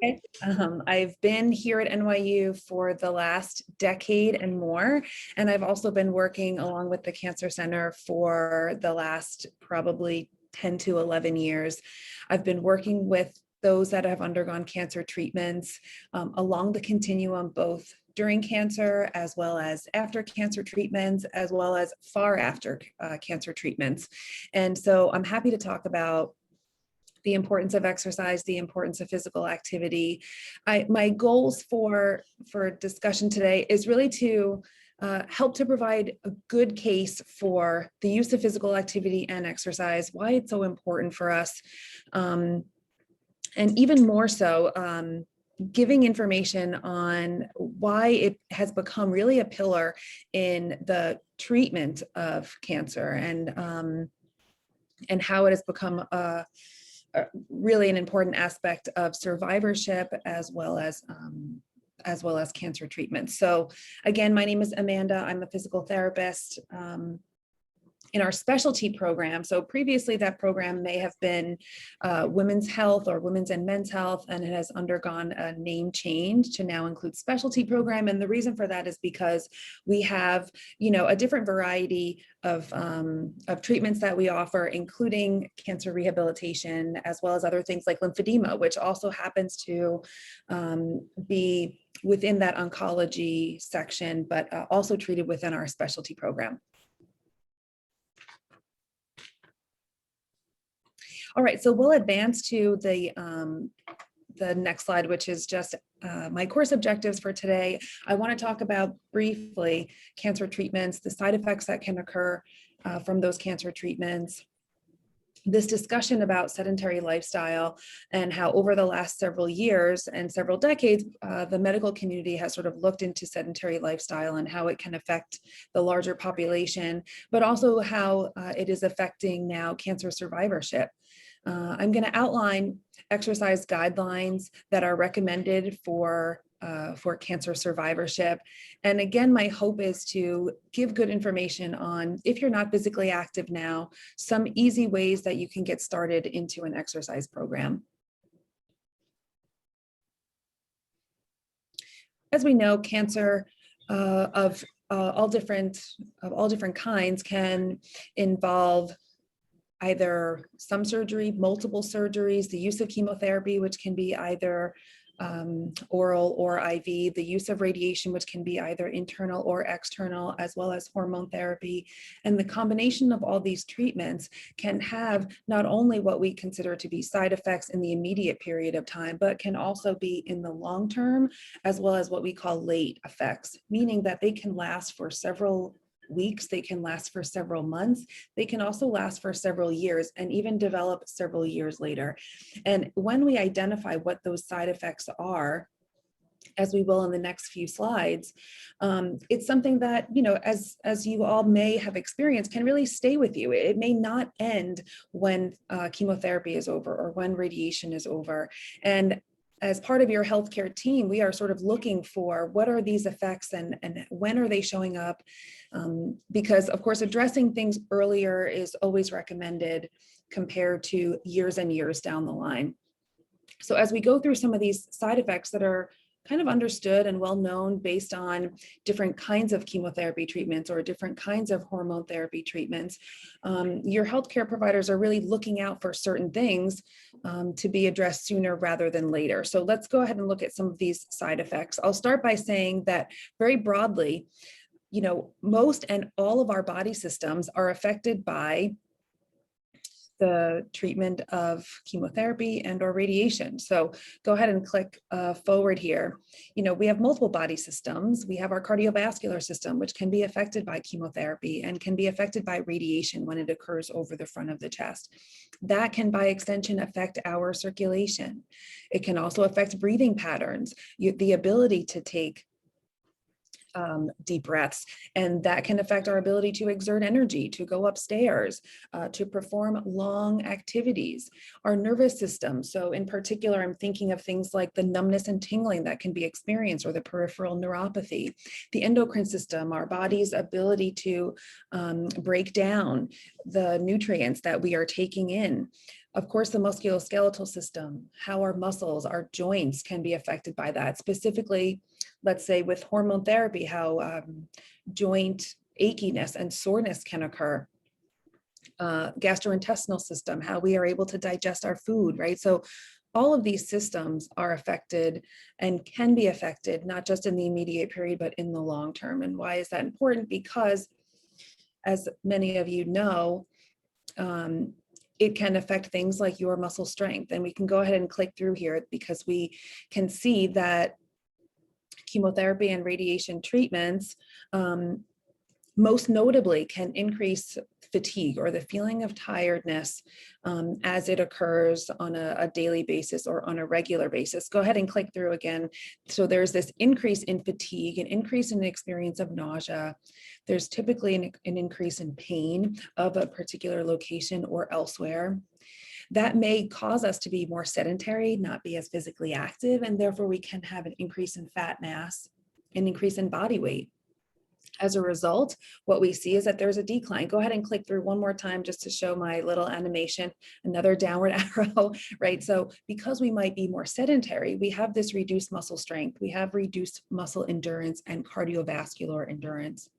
Okay. I've been here at NYU for the last decade and more, and I've also been working along with the Cancer Center for the last probably 10 to 11 years. I've been working with those that have undergone cancer treatments along the continuum, both during cancer as well as after cancer treatments, as well as far after cancer treatments. And so I'm happy to talk about the importance of exercise, the importance of physical activity. My goals for discussion today is really to help to provide a good case for the use of physical activity and exercise, why it's so important for us, and even more so, giving information on why it has become really a pillar in the treatment of cancer, and how it has become really an important aspect of survivorship as well as cancer treatment. So again, my name is Amanda. I'm a physical therapist in our specialty program. So previously that program may have been women's health or women's and men's health, and it has undergone a name change to now include specialty program. And the reason for that is because we have, a different variety of treatments that we offer, including cancer rehabilitation, as well as other things like lymphedema, which also happens to be within that oncology section, but also treated within our specialty program. All right, so we'll advance to the next slide, which is just my course objectives for today. I want to talk about briefly cancer treatments, the side effects that can occur from those cancer treatments, this discussion about sedentary lifestyle, and how over the last several years and several decades, the medical community has sort of looked into sedentary lifestyle and how it can affect the larger population, but also how it is affecting now cancer survivorship. I'm going to outline exercise guidelines that are recommended for cancer survivorship. And again, my hope is to give good information on, if you're not physically active now, some easy ways that you can get started into an exercise program. As we know, cancer of all different kinds can involve either some surgery, multiple surgeries, the use of chemotherapy, which can be either oral or IV, the use of radiation, which can be either internal or external, as well as hormone therapy. And the combination of all these treatments can have not only what we consider to be side effects in the immediate period of time, but can also be in the long term, as well as what we call late effects, meaning that they can last for several weeks, they can last for several months, they can also last for several years, and even develop several years later. And when we identify what those side effects are, as we will in the next few slides, it's something that, as you all may have experienced, can really stay with you. It may not end when chemotherapy is over or when radiation is over. And as part of your healthcare team, we are sort of looking for what are these effects and when are they showing up? Because of course, addressing things earlier is always recommended compared to years and years down the line. So as we go through some of these side effects that are kind of understood and well known based on different kinds of chemotherapy treatments or different kinds of hormone therapy treatments, your healthcare providers are really looking out for certain things to be addressed sooner rather than later. So let's go ahead and look at some of these side effects. I'll start by saying that very broadly, most and all of our body systems are affected by the treatment of chemotherapy and or radiation. So go ahead and click forward here. We have multiple body systems. We have our cardiovascular system, which can be affected by chemotherapy and can be affected by radiation when it occurs over the front of the chest. That can, by extension, affect our circulation. It can also affect breathing patterns, the ability to take deep breaths, and that can affect our ability to exert energy, to go upstairs, to perform long activities. Our nervous system, so in particular, I'm thinking of things like the numbness and tingling that can be experienced, or the peripheral neuropathy. The endocrine system, our body's ability to break down the nutrients that we are taking in. Of course, the musculoskeletal system, how our muscles, our joints can be affected by that. Specifically, let's say with hormone therapy, how joint achiness and soreness can occur. Gastrointestinal system, how we are able to digest our food, right? So all of these systems are affected and can be affected, not just in the immediate period, but in the long term. And why is that important? Because as many of you know, it can affect things like your muscle strength. And we can go ahead and click through here because we can see that chemotherapy and radiation treatments most notably can increase fatigue or the feeling of tiredness as it occurs on a daily basis or on a regular basis. Go ahead and click through again. So there's this increase in fatigue, an increase in the experience of nausea. There's typically an increase in pain of a particular location or elsewhere. That may cause us to be more sedentary, not be as physically active, and therefore we can have an increase in fat mass, an increase in body weight. As a result, what we see is that there's a decline. Go ahead and click through one more time just to show my little animation, another downward arrow, right? So because we might be more sedentary, we have this reduced muscle strength, we have reduced muscle endurance and cardiovascular endurance,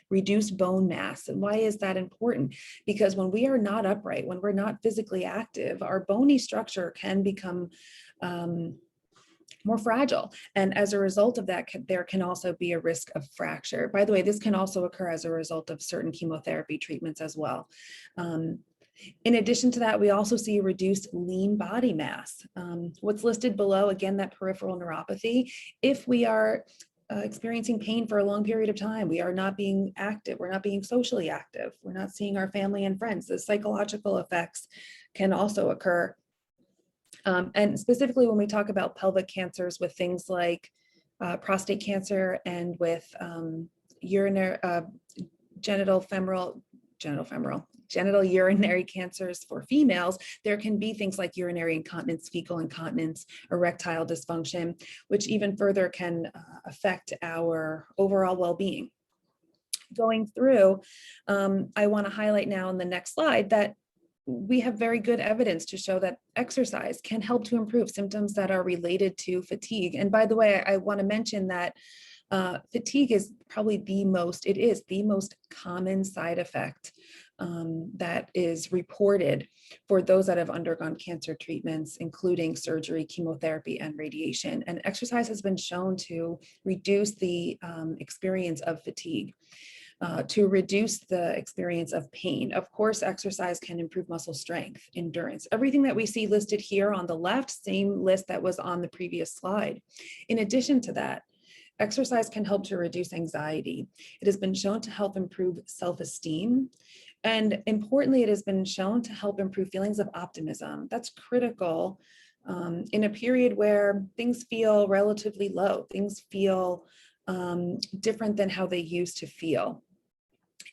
reduced bone mass. And why is that important? Because when we are not upright, when we're not physically active, our bony structure can become more fragile. And as a result of that, there can also be a risk of fracture. By the way, this can also occur as a result of certain chemotherapy treatments as well. In addition to that, we also see reduced lean body mass. What's listed below, again, that peripheral neuropathy. If we are experiencing pain for a long period of time, we are not being active, we're not being socially active, we're not seeing our family and friends, the psychological effects can also occur. And specifically when we talk about pelvic cancers with things like prostate cancer and with genital urinary cancers for females, there can be things like urinary incontinence, fecal incontinence, erectile dysfunction, which even further can affect our overall well-being. Going through, I want to highlight now on the next slide that we have very good evidence to show that exercise can help to improve symptoms that are related to fatigue. And by the way, I want to mention that fatigue is probably the most common side effect that is reported for those that have undergone cancer treatments, including surgery, chemotherapy, and radiation. And exercise has been shown to reduce the experience of fatigue. To reduce the experience of pain. Of course, exercise can improve muscle strength, endurance, everything that we see listed here on the left, same list that was on the previous slide. In addition to that, exercise can help to reduce anxiety. It has been shown to help improve self-esteem. And importantly, it has been shown to help improve feelings of optimism. That's critical in a period where things feel relatively low, things feel different than how they used to feel.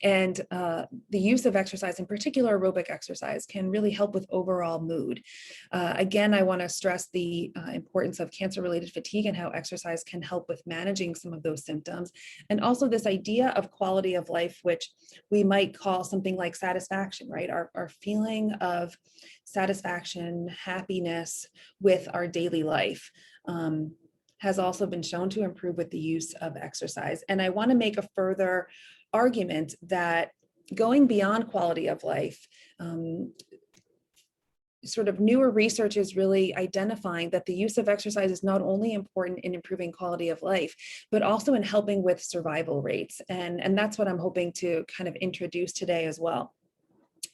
And the use of exercise, in particular aerobic exercise, can really help with overall mood. Again, I want to stress the importance of cancer-related fatigue and how exercise can help with managing some of those symptoms. And also this idea of quality of life, which we might call something like satisfaction, right? Our feeling of satisfaction, happiness with our daily life. Has also been shown to improve with the use of exercise. And I want to make a further argument that going beyond quality of life, sort of newer research is really identifying that the use of exercise is not only important in improving quality of life, but also in helping with survival rates. And that's what I'm hoping to kind of introduce today as well.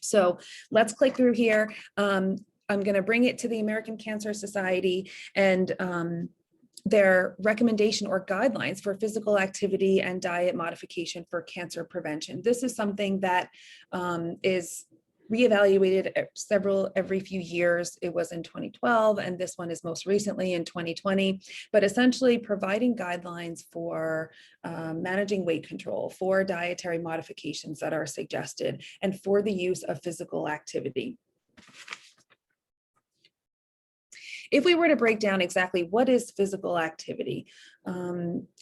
So let's click through here. I'm going to bring it to the American Cancer Society and their recommendation or guidelines for physical activity and diet modification for cancer prevention. This is something that is reevaluated every few years. It was in 2012, and this one is most recently in 2020, but essentially providing guidelines for managing weight control, for dietary modifications that are suggested, and for the use of physical activity. if we were to break down exactly what is physical activity,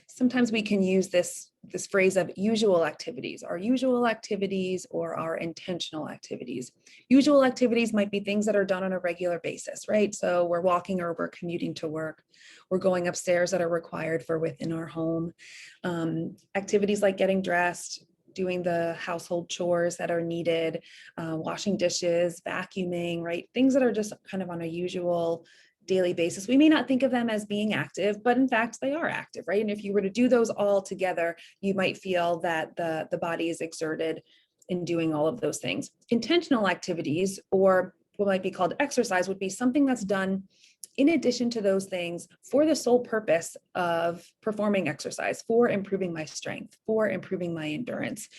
sometimes we can use this phrase of usual activities, our usual activities or our intentional activities. Usual activities might be things that are done on a regular basis, right? So we're walking or we're commuting to work. We're going upstairs that are required for within our home. Activities like getting dressed, doing the household chores that are needed, washing dishes, vacuuming, right? Things that are just kind of on a usual daily basis. We may not think of them as being active, but in fact, they are active, right? And if you were to do those all together, you might feel that the body is exerted in doing all of those things. Intentional activities, or what might be called exercise, would be something that's done in addition to those things for the sole purpose of performing exercise, for improving my strength, for improving my endurance.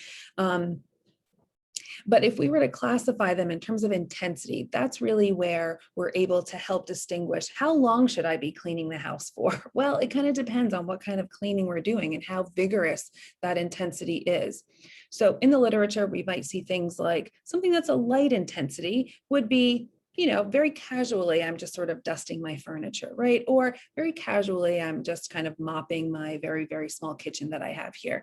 But if we were to classify them in terms of intensity, that's really where we're able to help distinguish how long should I be cleaning the house for? Well, it kind of depends on what kind of cleaning we're doing and how vigorous that intensity is. So in the literature, we might see things like something that's a light intensity would be, very casually, I'm just sort of dusting my furniture, right? Or very casually, I'm just kind of mopping my very, very small kitchen that I have here.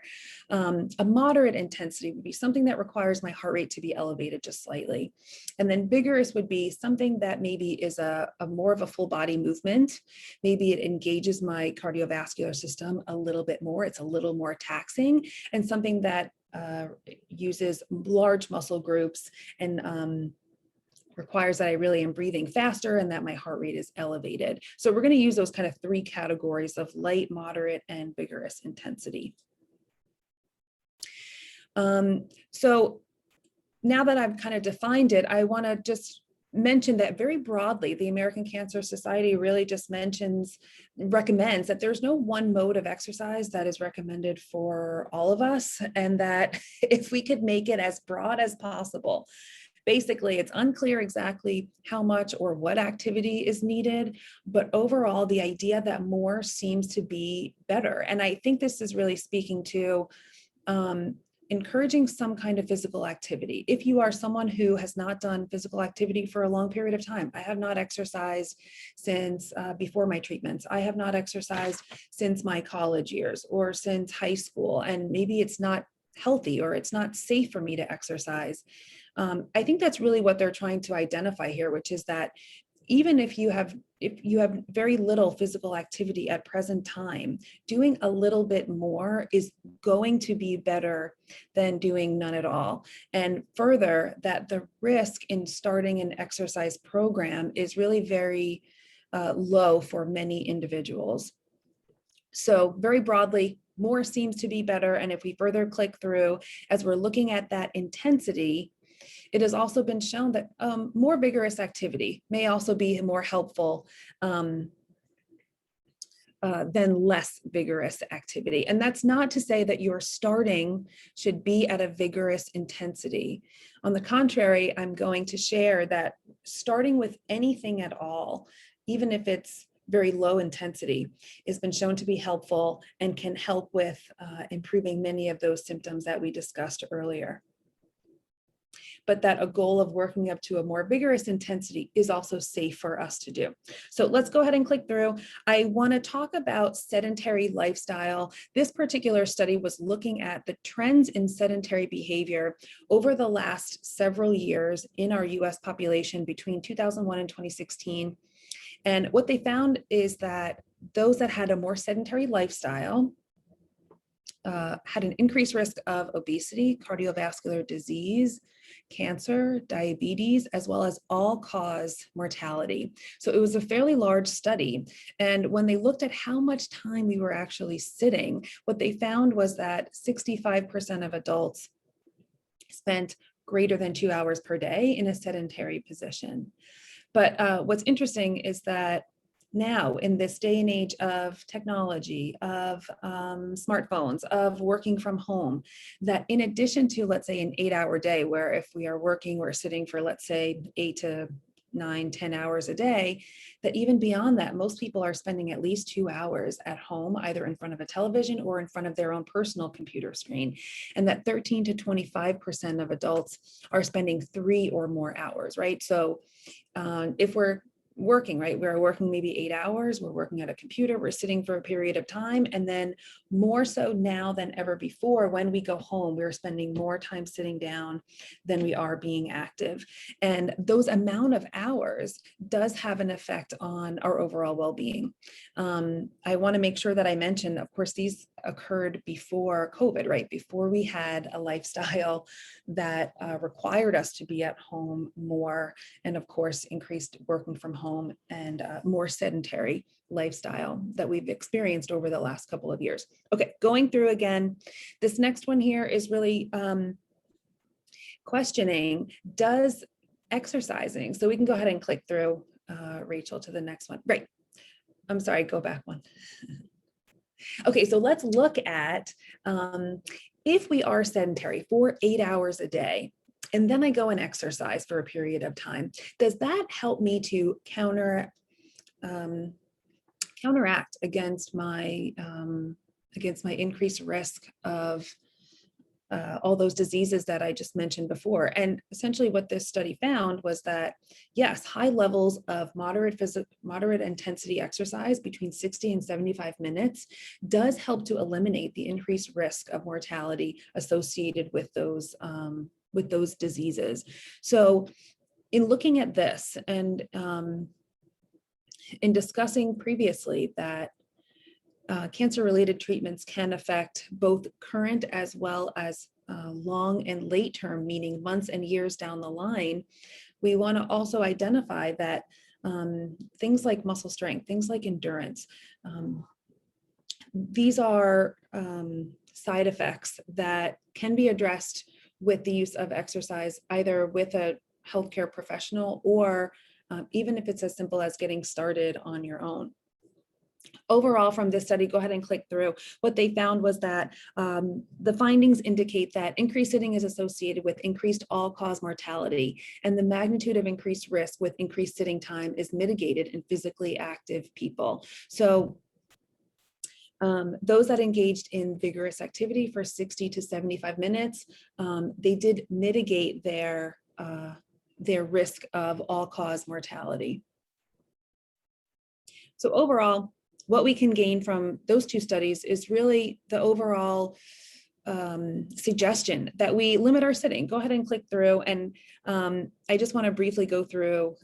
A moderate intensity would be something that requires my heart rate to be elevated just slightly. And then vigorous would be something that maybe is a more of a full body movement. Maybe it engages my cardiovascular system a little bit more. It's a little more taxing, and something that uses large muscle groups and requires that I really am breathing faster and that my heart rate is elevated. So we're going to use those kind of three categories of light, moderate, and vigorous intensity. So now that I've kind of defined it, I want to just mention that very broadly, the American Cancer Society really just recommends that there's no one mode of exercise that is recommended for all of us, and that if we could make it as broad as possible. Basically, it's unclear exactly how much or what activity is needed, but overall, the idea that more seems to be better. And I think this is really speaking to encouraging some kind of physical activity. If you are someone who has not done physical activity for a long period of time, I have not exercised since before my treatments. I have not exercised since my college years or since high school, and maybe it's not healthy or it's not safe for me to exercise. I think that's really what they're trying to identify here, which is that even if you have very little physical activity at present time, doing a little bit more is going to be better than doing none at all. And further, that the risk in starting an exercise program is really very low for many individuals. So very broadly, more seems to be better. And if we further click through, as we're looking at that intensity, it has also been shown that more vigorous activity may also be more helpful than less vigorous activity. And that's not to say that your starting should be at a vigorous intensity. On the contrary, I'm going to share that starting with anything at all, even if it's very low intensity, has been shown to be helpful and can help with improving many of those symptoms that we discussed earlier. But that a goal of working up to a more vigorous intensity is also safe for us to do. So let's go ahead and click through. I want to talk about sedentary lifestyle. This particular study was looking at the trends in sedentary behavior over the last several years in our US population between 2001 and 2016. And what they found is that those that had a more sedentary lifestyle had an increased risk of obesity, cardiovascular disease, cancer, diabetes, as well as all-cause mortality. So it was a fairly large study. And when they looked at how much time we were actually sitting, what they found was that 65% of adults spent greater than 2 hours per day in a sedentary position. But what's interesting is that now, in this day and age of technology, of smartphones, of working from home, that in addition to, let's say, an 8-hour day, where if we are working, we're sitting for, let's say, 8 to 9, 10 hours a day, that even beyond that, most people are spending at least 2 hours at home, either in front of a television or in front of their own personal computer screen. And that 13 to 25% of adults are spending 3 or more hours, right? So if we're working, right? We're working maybe 8 hours, we're working at a computer, we're sitting for a period of time. And then more so now than ever before, when we go home, we're spending more time sitting down than we are being active. And those amount of hours does have an effect on our overall well-being. I want to make sure that I mention, of course, these occurred before COVID, right? Before we had a lifestyle that required us to be at home more, and of course, increased working from home and more sedentary lifestyle that we've experienced over the last couple of years. Okay, going through again, this next one here is really questioning, does exercising, so we can go ahead and click through, Rachel, to the next one. Right, I'm sorry, go back one. Okay, so let's look at if we are sedentary for 8 hours a day, and then I go and exercise for a period of time, does that help me to counteract against my increased risk of all those diseases that I just mentioned before? And essentially what this study found was that, yes, high levels of moderate intensity exercise between 60 and 75 minutes does help to eliminate the increased risk of mortality associated with those diseases. So in looking at this and in discussing previously that cancer-related treatments can affect both current as well as long and late term, meaning months and years down the line, we want to also identify that things like muscle strength, things like endurance, these are side effects that can be addressed with the use of exercise, either with a healthcare professional or even if it's as simple as getting started on your own. Overall, from this study, go ahead and click through. What they found was that the findings indicate that increased sitting is associated with increased all-cause mortality, and the magnitude of increased risk with increased sitting time is mitigated in physically active people. So those that engaged in vigorous activity for 60 to 75 minutes, they did mitigate their risk of all-cause mortality. So overall, what we can gain from those two studies is really the overall suggestion that we limit our sitting. Go ahead and click through, and I just want to briefly go through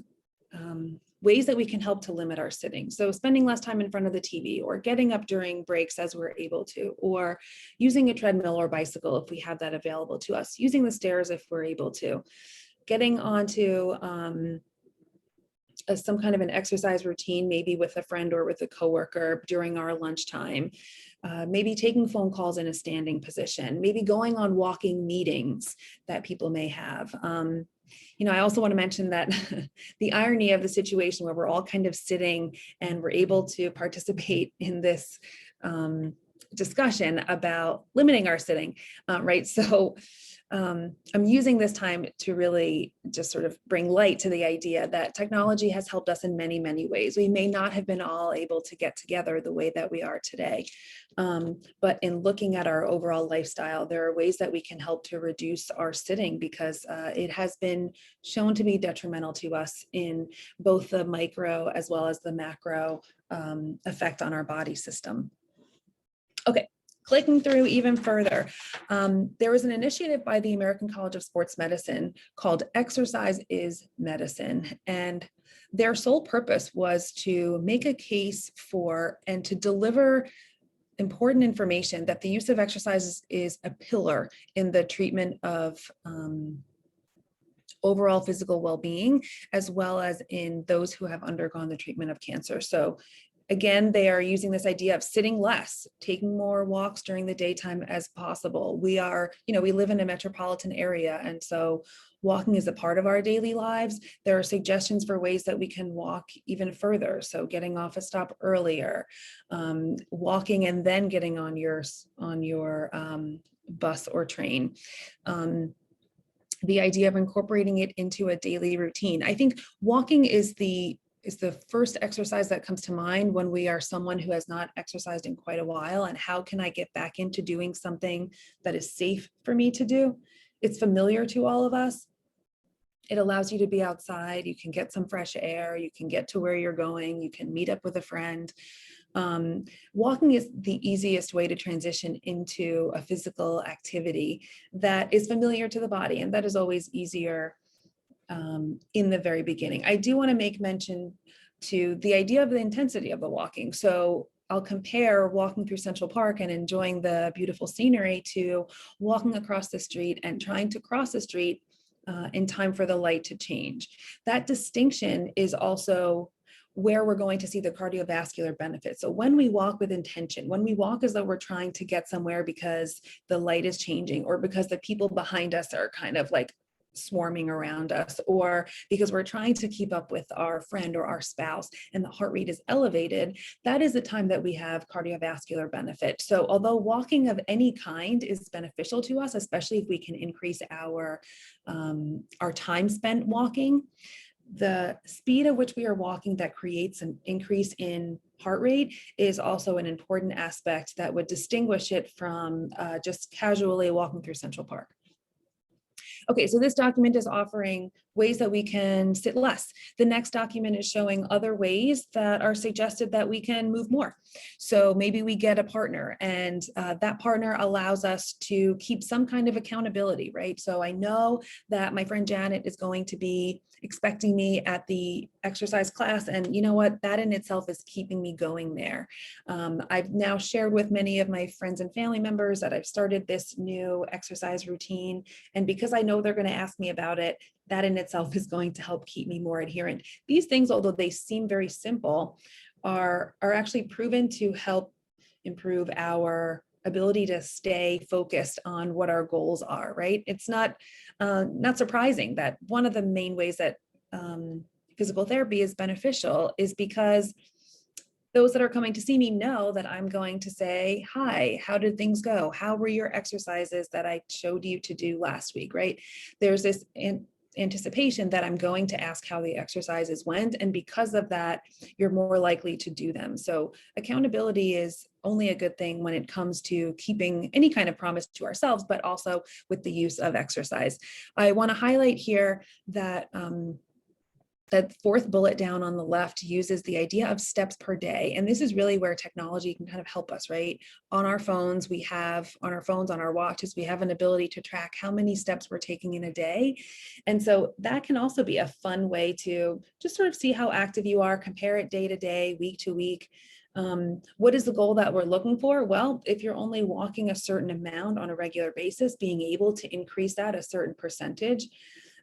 ways that we can help to limit our sitting. So spending less time in front of the TV, or getting up during breaks as we're able to, or using a treadmill or bicycle if we have that available to us, using the stairs if we're able to, getting onto some kind of an exercise routine, maybe with a friend or with a coworker during our lunchtime, maybe taking phone calls in a standing position, maybe going on walking meetings that people may have. I also want to mention that the irony of the situation where we're all kind of sitting and we're able to participate in this discussion about limiting our sitting, right? So I'm using this time to really just sort of bring light to the idea that technology has helped us in many, many ways. We may not have been all able to get together the way that we are today. But in looking at our overall lifestyle, there are ways that we can help to reduce our sitting, because it has been shown to be detrimental to us in both the micro as well as the macro effect on our body system. Okay. Clicking through even further, there was an initiative by the American College of Sports Medicine called Exercise is Medicine. And their sole purpose was to make a case for and to deliver important information that the use of exercise is a pillar in the treatment of overall physical well-being, as well as in those who have undergone the treatment of cancer. So again, they are using this idea of sitting less, taking more walks during the daytime as possible. We live in a metropolitan area, and so walking is a part of our daily lives. There are suggestions for ways that we can walk even further. So getting off a stop earlier, walking and then getting on your bus or train. The idea of incorporating it into a daily routine. I think walking is the first exercise that comes to mind when we are someone who has not exercised in quite a while, and how can I get back into doing something that is safe for me to do? It's familiar to all of us. It allows you to be outside, you can get some fresh air, you can get to where you're going, you can meet up with a friend. Walking is the easiest way to transition into a physical activity that is familiar to the body, and that is always easier in the very beginning. I do want to make mention to the idea of the intensity of the walking. So I'll compare walking through Central Park and enjoying the beautiful scenery to walking across the street and trying to cross the street in time for the light to change. That distinction is also where we're going to see the cardiovascular benefits. So when we walk with intention, when we walk as though we're trying to get somewhere because the light is changing, or because the people behind us are kind of like swarming around us, or because we're trying to keep up with our friend or our spouse and the heart rate is elevated, that is the time that we have cardiovascular benefit. So although walking of any kind is beneficial to us, especially if we can increase our time spent walking, the speed at which we are walking that creates an increase in heart rate is also an important aspect that would distinguish it from just casually walking through Central Park. Okay, so this document is offering ways that we can sit less. The next document is showing other ways that are suggested that we can move more. So maybe we get a partner, and that partner allows us to keep some kind of accountability, right? So I know that my friend Janet is going to be expecting me at the exercise class, and you know what, that in itself is keeping me going there. I've now shared with many of my friends and family members that I've started this new exercise routine, and because I know they're going to ask me about it, that in itself is going to help keep me more adherent. These things, although they seem very simple, are actually proven to help improve our ability to stay focused on what our goals are, right? It's not surprising that one of the main ways that physical therapy is beneficial is because those that are coming to see me know that I'm going to say, hi, how did things go? How were your exercises that I showed you to do last week, right? There's this anticipation that I'm going to ask how the exercises went. And because of that, you're more likely to do them. So accountability is only a good thing when it comes to keeping any kind of promise to ourselves, but also with the use of exercise. I want to highlight here that that fourth bullet down on the left uses the idea of steps per day. And this is really where technology can kind of help us, right? On our phones, on our watches, we have an ability to track how many steps we're taking in a day. And so that can also be a fun way to just sort of see how active you are, compare it day to day, week to week. What is the goal that we're looking for? Well, if you're only walking a certain amount on a regular basis, being able to increase that a certain percentage.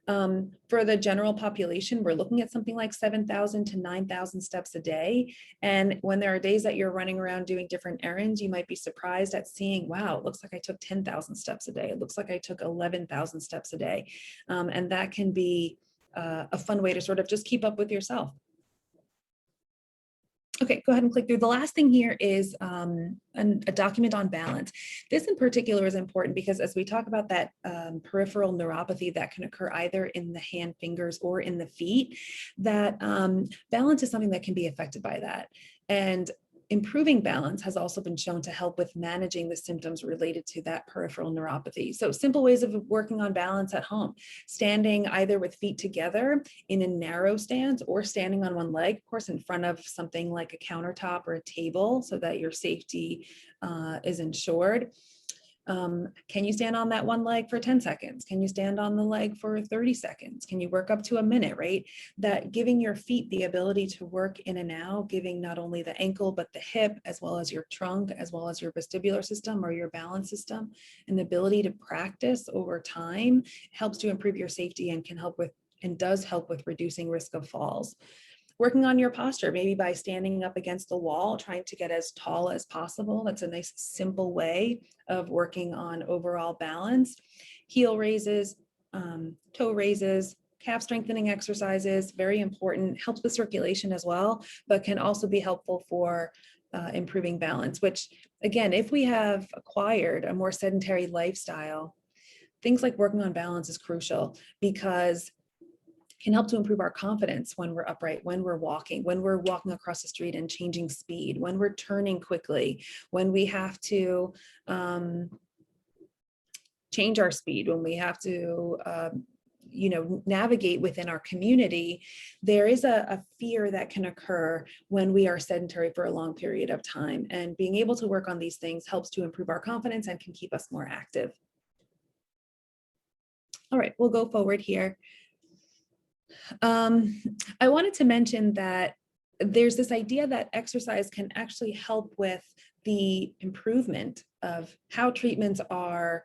For the general population, we're looking at something like 7,000 to 9,000 steps a day. And when there are days that you're running around doing different errands, you might be surprised at seeing, wow, it looks like I took 10,000 steps a day. It looks like I took 11,000 steps a day. And that can be a fun way to sort of just keep up with yourself. Okay, go ahead and click through. The last thing here is a document on balance. This in particular is important because as we talk about that peripheral neuropathy that can occur either in the hand, fingers, or in the feet, that balance is something that can be affected by that. And improving balance has also been shown to help with managing the symptoms related to that peripheral neuropathy. So simple ways of working on balance at home, standing either with feet together in a narrow stance or standing on one leg, of course, in front of something like a countertop or a table so that your safety is ensured. Can you stand on that one leg for 10 seconds? Can you stand on the leg for 30 seconds? Can you work up to a minute, right? That giving your feet the ability to work in and out, giving not only the ankle, but the hip, as well as your trunk, as well as your vestibular system or your balance system, and the ability to practice over time helps to improve your safety and can help with, and does help with reducing risk of falls. Working on your posture, maybe by standing up against the wall, trying to get as tall as possible. That's a nice, simple way of working on overall balance. Heel raises, toe raises, calf strengthening exercises, very important, helps with circulation as well, but can also be helpful for improving balance, which again, if we have acquired a more sedentary lifestyle, things like working on balance is crucial because can help to improve our confidence when we're upright, when we're walking across the street and changing speed, when we're turning quickly, when we have to change our speed, when we have to navigate within our community, there is a fear that can occur when we are sedentary for a long period of time. And being able to work on these things helps to improve our confidence and can keep us more active. All right, we'll go forward here. I wanted to mention that there's this idea that exercise can actually help with the improvement of how treatments are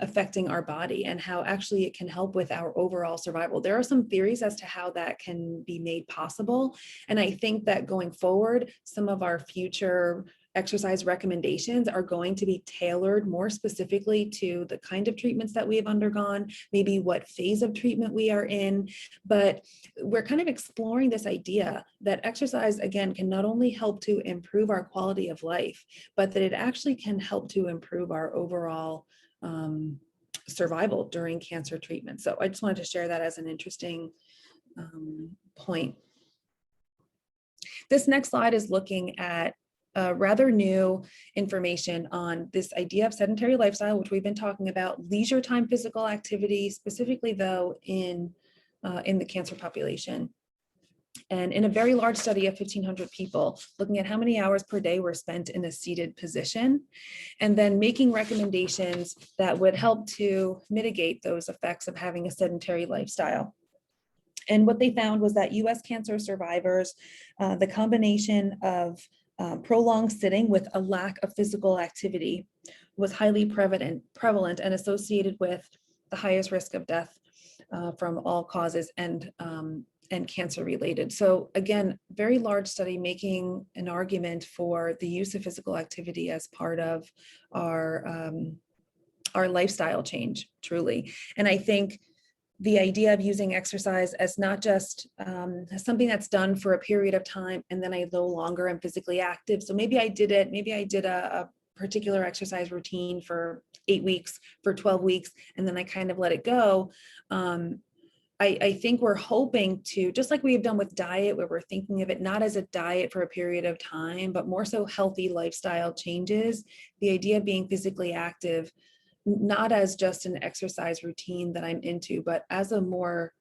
affecting our body and how actually it can help with our overall survival. There are some theories as to how that can be made possible. And I think that going forward, some of our future exercise recommendations are going to be tailored more specifically to the kind of treatments that we have undergone, maybe what phase of treatment we are in. But we're kind of exploring this idea that exercise, again, can not only help to improve our quality of life, but that it actually can help to improve our overall survival during cancer treatment. So I just wanted to share that as an interesting point. This next slide is looking at rather new information on this idea of sedentary lifestyle, which we've been talking about, leisure time physical activity, specifically though in the cancer population. And in a very large study of 1,500 people, looking at how many hours per day were spent in a seated position, and then making recommendations that would help to mitigate those effects of having a sedentary lifestyle. And what they found was that US cancer survivors, the combination of prolonged sitting with a lack of physical activity was highly prevalent and associated with the highest risk of death from all causes and cancer related. So again, very large study making an argument for the use of physical activity as part of our lifestyle change, truly. And I think the idea of using exercise as not just something that's done for a period of time and then I no longer am physically active. So maybe I did a particular exercise routine for 8 weeks, for 12 weeks, and then I kind of let it go. I think we're hoping to, just like we have done with diet, where we're thinking of it not as a diet for a period of time, but more so healthy lifestyle changes, the idea of being physically active, not as just an exercise routine that I'm into, but as a more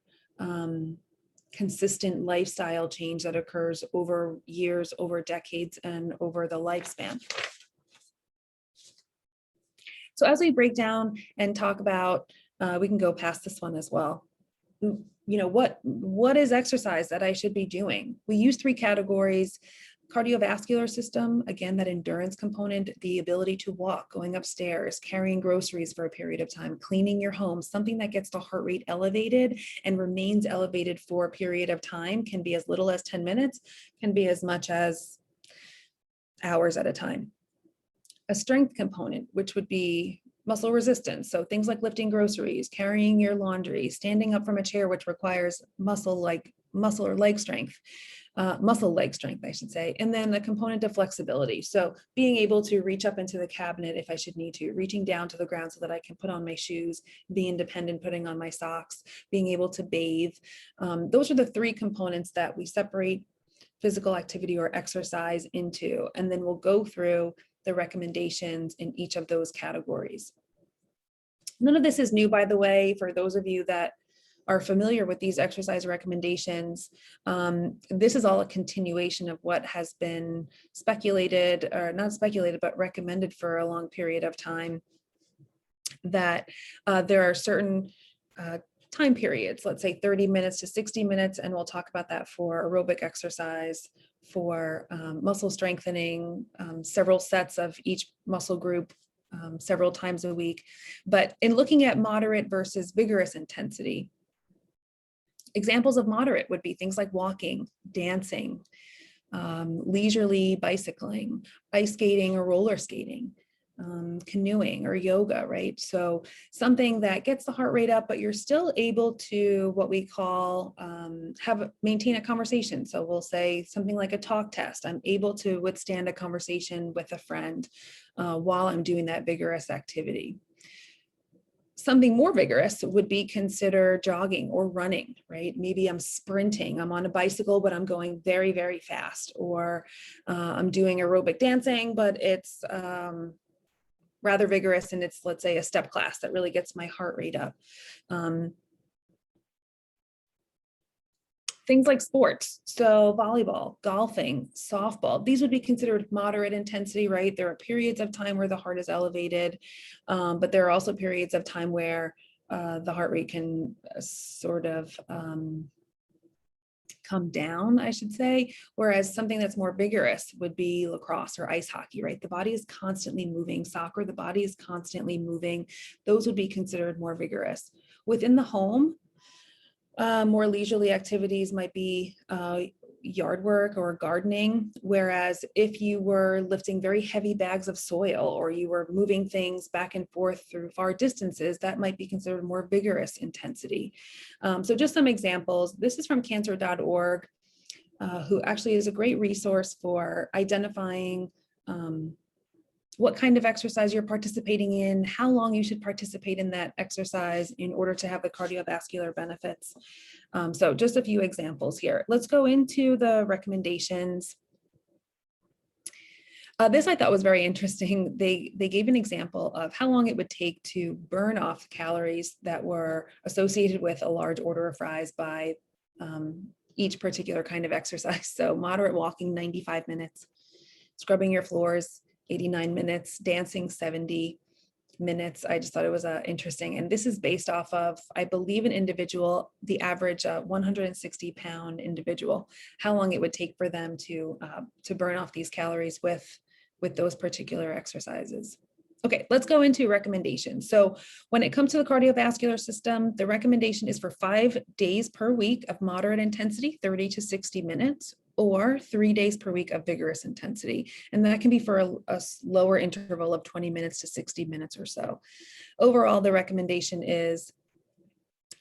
consistent lifestyle change that occurs over years, over decades, and over the lifespan. So as we break down and talk about, we can go past this one as well. What is exercise that I should be doing? We use 3 categories: cardiovascular system, again, that endurance component, the ability to walk, going upstairs, carrying groceries for a period of time, cleaning your home, something that gets the heart rate elevated and remains elevated for a period of time, can be as little as 10 minutes, can be as much as hours at a time. A strength component, which would be muscle resistance. So things like lifting groceries, carrying your laundry, standing up from a chair, which requires muscle leg strength, I should say. And then a component of flexibility. So being able to reach up into the cabinet if I should need to, reaching down to the ground so that I can put on my shoes, be independent, putting on my socks, being able to bathe. Those are the 3 components that we separate physical activity or exercise into, and then we'll go through the recommendations in each of those categories. None of this is new, by the way, for those of you that are familiar with these exercise recommendations. This is all a continuation of what has been speculated, or not speculated, but recommended for a long period of time, that there are certain time periods, let's say 30 minutes to 60 minutes, and we'll talk about that for aerobic exercise, for muscle strengthening, several sets of each muscle group, several times a week. But in looking at moderate versus vigorous intensity, examples of moderate would be things like walking, dancing, leisurely bicycling, ice skating or roller skating, canoeing or yoga, right? So something that gets the heart rate up, but you're still able to, what we call, maintain a conversation. So we'll say something like a talk test. I'm able to withstand a conversation with a friend while I'm doing that vigorous activity. Something more vigorous would be consider jogging or running, right? Maybe I'm sprinting, I'm on a bicycle, but I'm going very, very fast, or I'm doing aerobic dancing, but it's rather vigorous, and it's, let's say, a step class that really gets my heart rate up. Things like sports, so volleyball, golfing, softball, these would be considered moderate intensity, right? There are periods of time where the heart is elevated, but there are also periods of time where the heart rate can sort of come down, I should say, whereas something that's more vigorous would be lacrosse or ice hockey, right? The body is constantly moving. Soccer, the body is constantly moving. Those would be considered more vigorous. Within the home, more leisurely activities might be yard work or gardening, whereas if you were lifting very heavy bags of soil or you were moving things back and forth through far distances, that might be considered more vigorous intensity. So just some examples. This is from cancer.org, who actually is a great resource for identifying what kind of exercise you're participating in, how long you should participate in that exercise in order to have the cardiovascular benefits. So just a few examples here. Let's go into the recommendations. This I thought was very interesting. They gave an example of how long it would take to burn off calories that were associated with a large order of fries by each particular kind of exercise. So moderate walking, 95 minutes, scrubbing your floors, 89 minutes, dancing 70 minutes. I just thought it was interesting. And this is based off of, I believe, an individual, the average 160-pound individual, how long it would take for them to burn off these calories with those particular exercises. Okay, let's go into recommendations. So when it comes to the cardiovascular system, the recommendation is for 5 days per week of moderate intensity, 30 to 60 minutes, or 3 days per week of vigorous intensity. And that can be for a lower interval of 20 minutes to 60 minutes or so. Overall, the recommendation is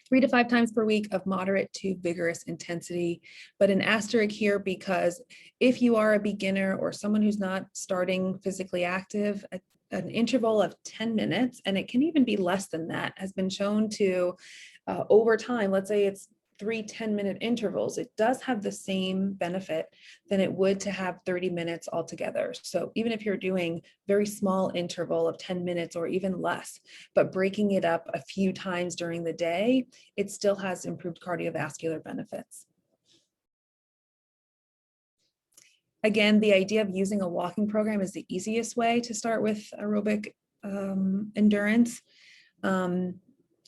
3 to 5 times per week of moderate to vigorous intensity, but an asterisk here because if you are a beginner or someone who's not starting physically active, an interval of 10 minutes, and it can even be less than that, has been shown to, over time, let's say it's 3 10-minute intervals, it does have the same benefit than it would to have 30 minutes altogether. So even if you're doing very small interval of 10 minutes or even less, but breaking it up a few times during the day, it still has improved cardiovascular benefits. Again, the idea of using a walking program is the easiest way to start with aerobic endurance.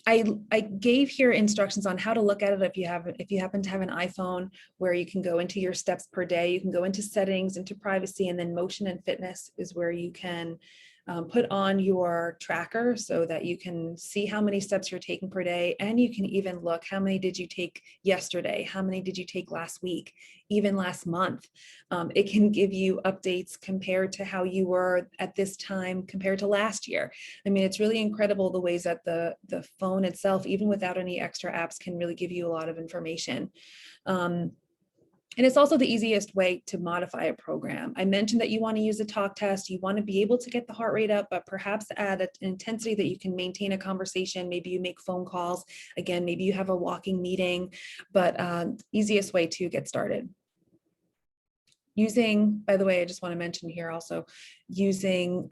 I gave here instructions on how to look at it if you happen to have an iPhone, where you can go into your steps per day, you can go into settings, into privacy, and then motion and fitness is where you can put on your tracker so that you can see how many steps you're taking per day, and you can even look how many did you take yesterday, how many did you take last week, even last month. It can give you updates compared to how you were at this time compared to last year. I mean, it's really incredible the ways that the phone itself, even without any extra apps, can really give you a lot of information. And it's also the easiest way to modify a program. I mentioned that you want to use a talk test. You want to be able to get the heart rate up, but perhaps at an intensity that you can maintain a conversation. Maybe you make phone calls. Again, maybe you have a walking meeting, but easiest way to get started. Using, by the way, I just want to mention here also, using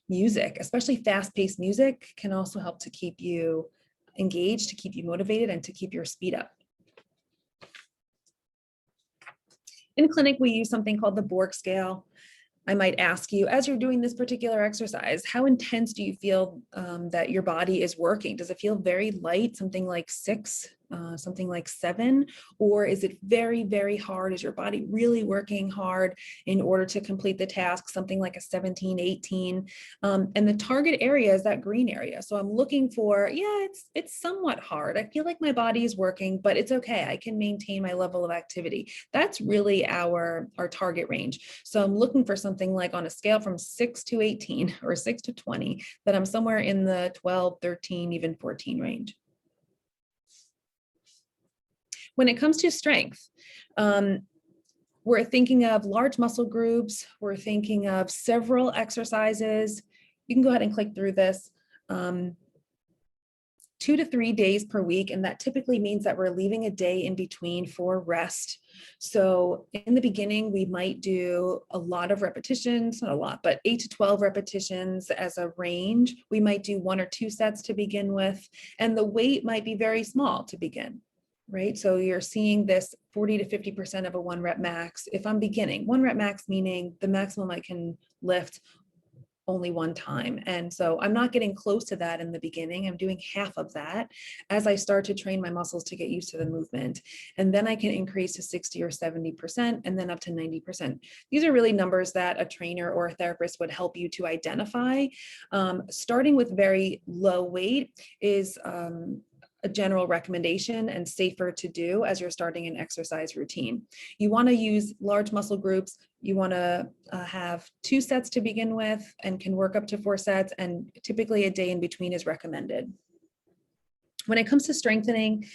music, especially fast-paced music, can also help to keep you engaged, to keep you motivated, and to keep your speed up. In clinic, we use something called the Borg scale. I might ask you, as you're doing this particular exercise, how intense do you feel that your body is working? Does it feel very light, something like 6, something like 7? Or is it very, very hard? Is your body really working hard in order to complete the task, something like a 17, 18? And the target area is that green area. So I'm looking for, yeah, it's somewhat hard. I feel like my body is working, but it's okay. I can maintain my level of activity. That's really our target range. So I'm looking for something like on a scale from 6 to 18 or 6 to 20, that I'm somewhere in the 12, 13, even 14 range. When it comes to strength, we're thinking of large muscle groups. We're thinking of several exercises. You can go ahead and click through this. 2 to 3 days per week, and that typically means that we're leaving a day in between for rest. So in the beginning, we might do a lot of repetitions, not a lot, but 8 to 12 repetitions as a range. We might do 1 or 2 sets to begin with, and the weight might be very small to begin. right? So you're seeing this 40 to 50% of a 1 rep max. If I'm beginning, 1 rep max meaning the maximum I can lift only one time. And so I'm not getting close to that in the beginning. I'm doing half of that as I start to train my muscles to get used to the movement. And then I can increase to 60 or 70% and then up to 90%. These are really numbers that a trainer or a therapist would help you to identify. Starting with very low weight is a general recommendation and safer to do as you're starting an exercise routine. You want to use large muscle groups. You want to have 2 sets to begin with and can work up to 4 sets, and typically a day in between is recommended. When it comes to strengthening,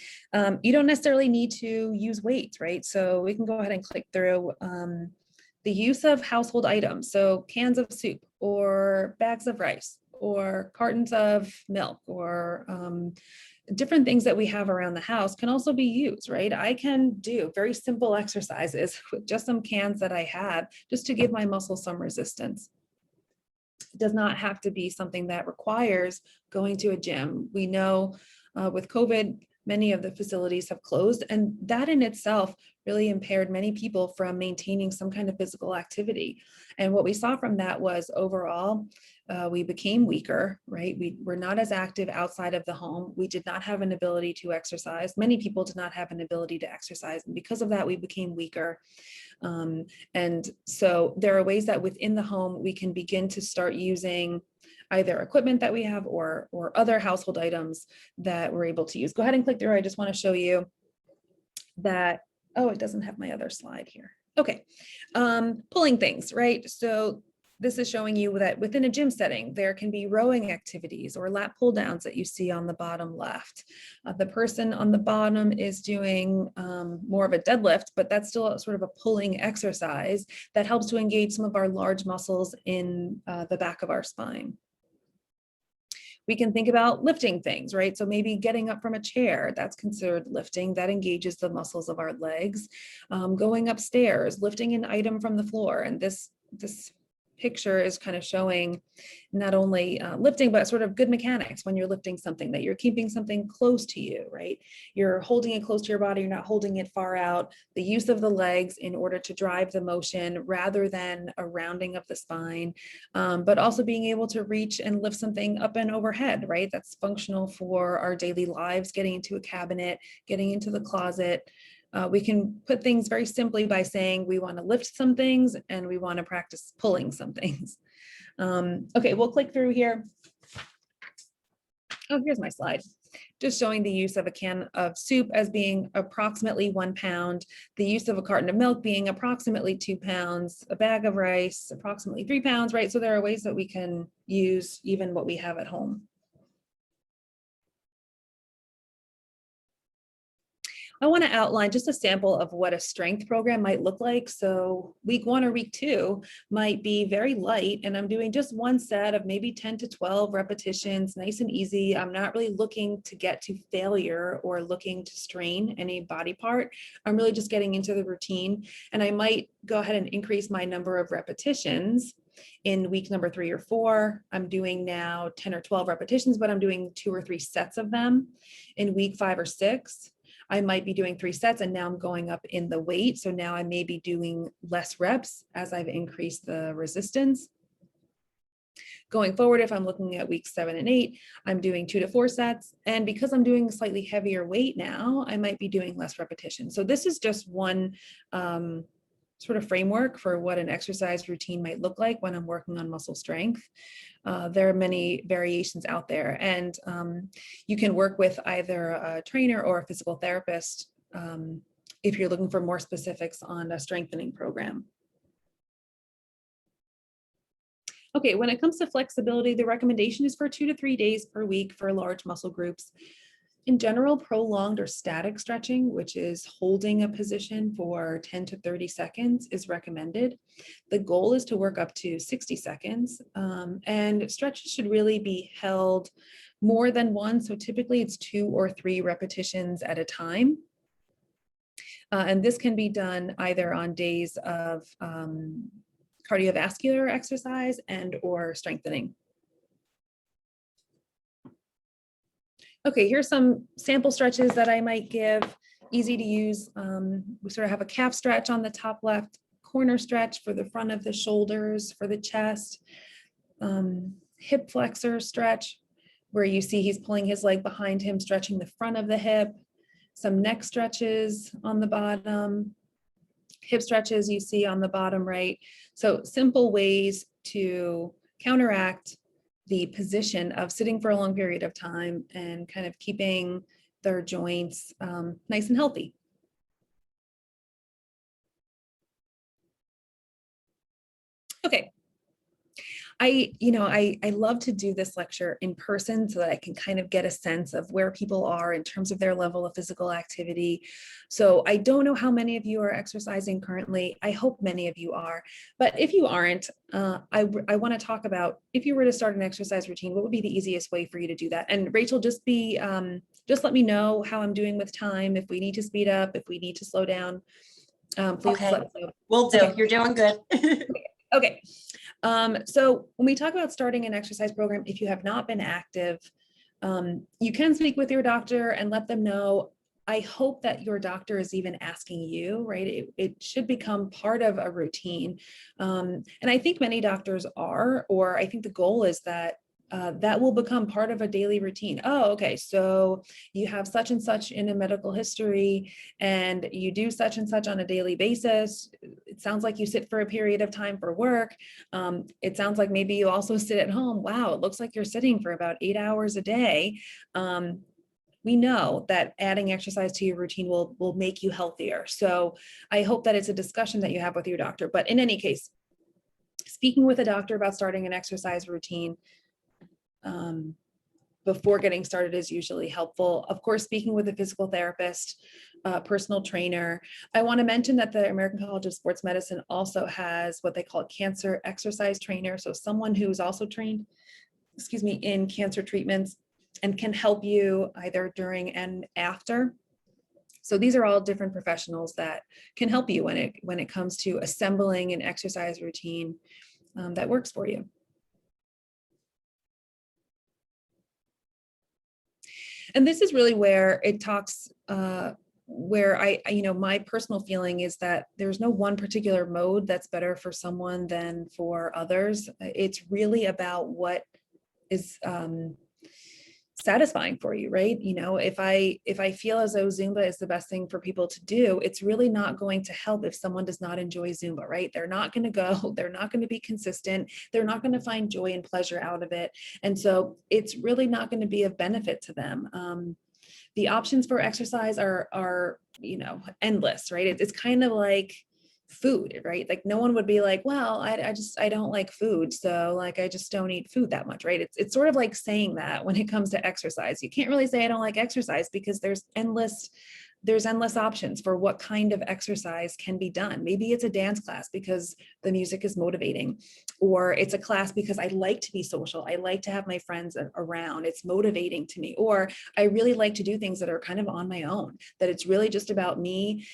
you don't necessarily need to use weights, right? So we can go ahead and click through the use of household items. So cans of soup or bags of rice or cartons of milk or different things that we have around the house can also be used, right? I can do very simple exercises with just some cans that I have just to give my muscles some resistance. It does not have to be something that requires going to a gym. We know with COVID, many of the facilities have closed, and that in itself really impaired many people from maintaining some kind of physical activity. And what we saw from that was overall, we became weaker, right? We were not as active outside of the home. We did not have an ability to exercise. Many people did not have an ability to exercise. And because of that, we became weaker. And so there are ways that within the home, we can begin to start using either equipment that we have or other household items that we're able to use. Go ahead and click through. I just want to show you that, oh, it doesn't have my other slide here. Okay, pulling things, right? So this is showing you that within a gym setting, there can be rowing activities or lat pull downs that you see on the bottom left. The person on the bottom is doing more of a deadlift, but that's still sort of a pulling exercise that helps to engage some of our large muscles in the back of our spine. We can think about lifting things, right? So maybe getting up from a chair, that's considered lifting. That engages the muscles of our legs. Going upstairs, lifting an item from the floor. And this picture is kind of showing not only lifting, but sort of good mechanics when you're lifting something, that you're keeping something close to you, right? You're holding it close to your body, you're not holding it far out. The use of the legs in order to drive the motion rather than a rounding of the spine, but also being able to reach and lift something up and overhead, right? That's functional for our daily lives, getting into a cabinet, getting into the closet. We can put things very simply by saying we want to lift some things and we want to practice pulling some things. Okay, we'll click through here. Oh, here's my slide. Just showing the use of a can of soup as being approximately 1 pound, the use of a carton of milk being approximately 2 pounds, a bag of rice, approximately 3 pounds, right? So there are ways that we can use even what we have at home. I want to outline just a sample of what a strength program might look like. So week 1 or week 2 might be very light, and I'm doing just 1 set of maybe 10 to 12 repetitions, nice and easy. I'm not really looking to get to failure or looking to strain any body part. I'm really just getting into the routine, and I might go ahead and increase my number of repetitions. In week number 3 or 4, I'm doing now 10 or 12 repetitions, but I'm doing 2 or 3 sets of them. In week 5 or 6, I might be doing 3 sets, and now I'm going up in the weight. So now I may be doing less reps as I've increased the resistance. Going forward, if I'm looking at weeks 7 and 8, I'm doing 2 to 4 sets. And because I'm doing slightly heavier weight now, I might be doing less repetition. So this is just one sort of framework for what an exercise routine might look like when I'm working on muscle strength. There are many variations out there, and you can work with either a trainer or a physical therapist if you're looking for more specifics on a strengthening program. Okay, when it comes to flexibility, the recommendation is for 2 to 3 days per week for large muscle groups. In general, prolonged or static stretching, which is holding a position for 10 to 30 seconds, is recommended. The goal is to work up to 60 seconds, and stretches should really be held more than one. So typically it's 2 or 3 repetitions at a time. And this can be done either on days of cardiovascular exercise and or strengthening. Okay, here's some sample stretches that I might give easy to use. We sort of have a calf stretch on the top left, corner stretch for the front of the shoulders, for the chest, hip flexor stretch, where you see he's pulling his leg behind him, stretching the front of the hip, some neck stretches on the bottom, hip stretches you see on the bottom right. So simple ways to counteract the position of sitting for a long period of time and kind of keeping their joints nice and healthy. Okay. I love to do this lecture in person so that I can kind of get a sense of where people are in terms of their level of physical activity. So I don't know how many of you are exercising currently. I hope many of you are, but if you aren't, I want to talk about if you were to start an exercise routine, what would be the easiest way for you to do that? And Rachel, just let me know how I'm doing with time, if we need to speed up, if we need to slow down. Please okay. let me know. Will do. Okay. You're doing good. Okay. So when we talk about starting an exercise program, if you have not been active, you can speak with your doctor and let them know. I hope that your doctor is even asking you, right? It should become part of a routine. And I think many doctors are, or I think the goal is that that will become part of a daily routine. Oh, okay. So you have such and such in a medical history and you do such and such on a daily basis. It sounds like you sit for a period of time for work. It sounds like maybe you also sit at home. Wow, it looks like you're sitting for about 8 hours a day. We know that adding exercise to your routine will make you healthier. So I hope that it's a discussion that you have with your doctor. But in any case, speaking with a doctor about starting an exercise routine before getting started is usually helpful. Of course, speaking with a physical therapist, personal trainer. I want to mention that the American College of Sports Medicine also has what they call a cancer exercise trainer. So someone who's also trained, in cancer treatments and can help you either during and after. So these are all different professionals that can help you when it comes to assembling an exercise routine that works for you. And this is really where it talks, where my personal feeling is that there's no one particular mode that's better for someone than for others. It's really about what is satisfying for you, right? If I feel as though Zumba is the best thing for people to do, it's really not going to help if someone does not enjoy Zumba, right? They're not going to go, they're not going to be consistent, they're not going to find joy and pleasure out of it. And so it's really not going to be of benefit to them. The options for exercise are endless, right? It's kind of like food, right? Like no one would be like, well, I don't like food. So like, I just don't eat food that much, right? It's sort of like saying that when it comes to exercise, you can't really say I don't like exercise because there's endless options for what kind of exercise can be done. Maybe it's a dance class because the music is motivating, or it's a class because I like to be social. I like to have my friends around. It's motivating to me. Or I really like to do things that are kind of on my own, that it's really just about me,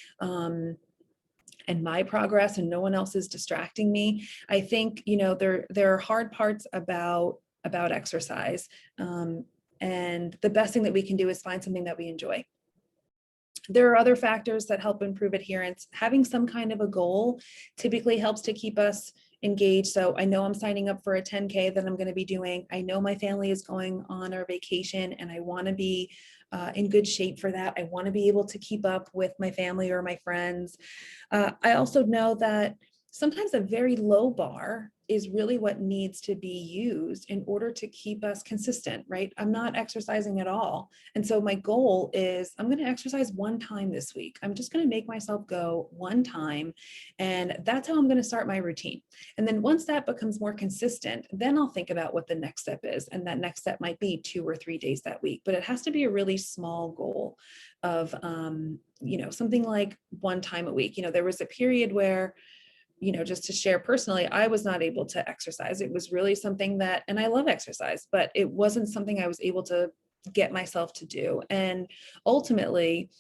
and my progress and no one else is distracting me. I think, there are hard parts about exercise. And the best thing that we can do is find something that we enjoy. There are other factors that help improve adherence. Having some kind of a goal typically helps to keep us engaged. So I know I'm signing up for a 10K that I'm going to be doing. I know my family is going on our vacation and I want to be in good shape for that. I want to be able to keep up with my family or my friends. I also know that sometimes a very low bar is really what needs to be used in order to keep us consistent, right? I'm not exercising at all. And so my goal is I'm going to exercise one time this week. I'm just going to make myself go one time. And that's how I'm going to start my routine. And then once that becomes more consistent, then I'll think about what the next step is. And that next step might be 2 or 3 days that week, but it has to be a really small goal of, something like one time a week. There was a period where, just to share personally, I was not able to exercise. It was really something that, and I love exercise, but it wasn't something I was able to get myself to do. And ultimately,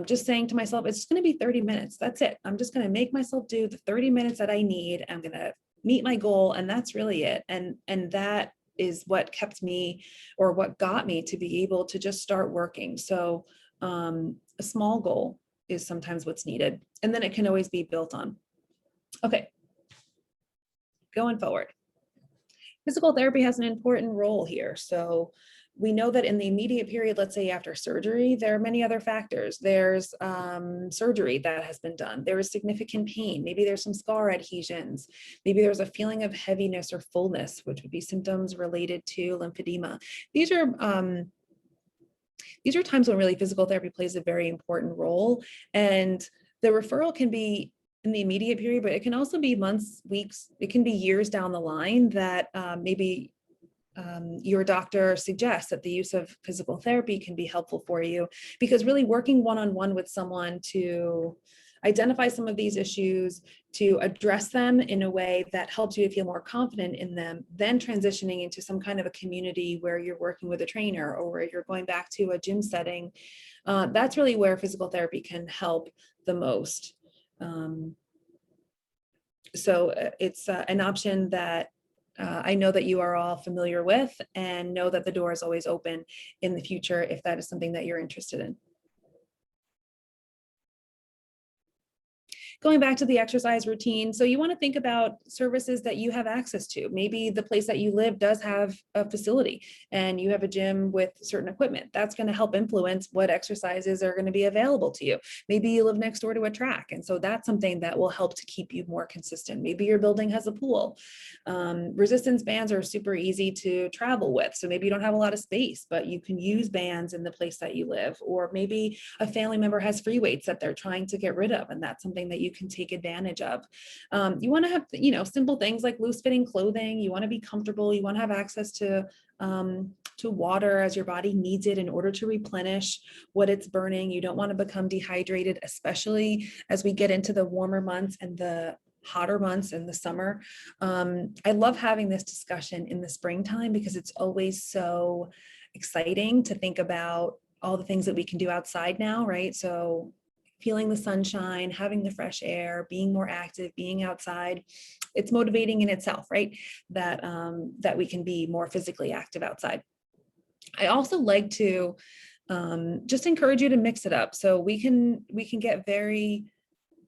just saying to myself, it's going to be 30 minutes. That's it. I'm just going to make myself do the 30 minutes that I need. I'm going to meet my goal. And that's really it. And that is what kept me, or what got me to be able to just start working. So a small goal is sometimes what's needed, and then it can always be built on. Okay, going forward. Physical therapy has an important role here. So we know that in the immediate period, let's say after surgery, there are many other factors. There's surgery that has been done. There is significant pain. Maybe there's some scar adhesions. Maybe there's a feeling of heaviness or fullness, which would be symptoms related to lymphedema. These are times when really physical therapy plays a very important role. And the referral can be in the immediate period, but it can also be months, weeks, it can be years down the line that maybe your doctor suggests that the use of physical therapy can be helpful for you, because really working one-on-one with someone to identify some of these issues, to address them in a way that helps you to feel more confident in them, then transitioning into some kind of a community where you're working with a trainer or where you're going back to a gym setting, that's really where physical therapy can help the most. So it's an option that I know that you are all familiar with, and know that the door is always open in the future if that is something that you're interested in. Going back to the exercise routine, so you want to think about services that you have access to. Maybe the place that you live does have a facility and you have a gym with certain equipment. That's going to help influence what exercises are going to be available to you. Maybe you live next door to a track, and so that's something that will help to keep you more consistent. Maybe your building has a pool. Resistance bands are super easy to travel with, so maybe you don't have a lot of space, but you can use bands in the place that you live. Or maybe a family member has free weights that they're trying to get rid of, and that's something that you can take advantage of. You want to have, simple things like loose fitting clothing. You want to be comfortable. You want to have access to water as your body needs it in order to replenish what it's burning. You don't want to become dehydrated, especially as we get into the warmer months and the hotter months in the summer. I love having this discussion in the springtime because it's always so exciting to think about all the things that we can do outside now, right? So feeling the sunshine, having the fresh air, being more active, being outside, it's motivating in itself, right? That we can be more physically active outside. I also like to just encourage you to mix it up. So we can get very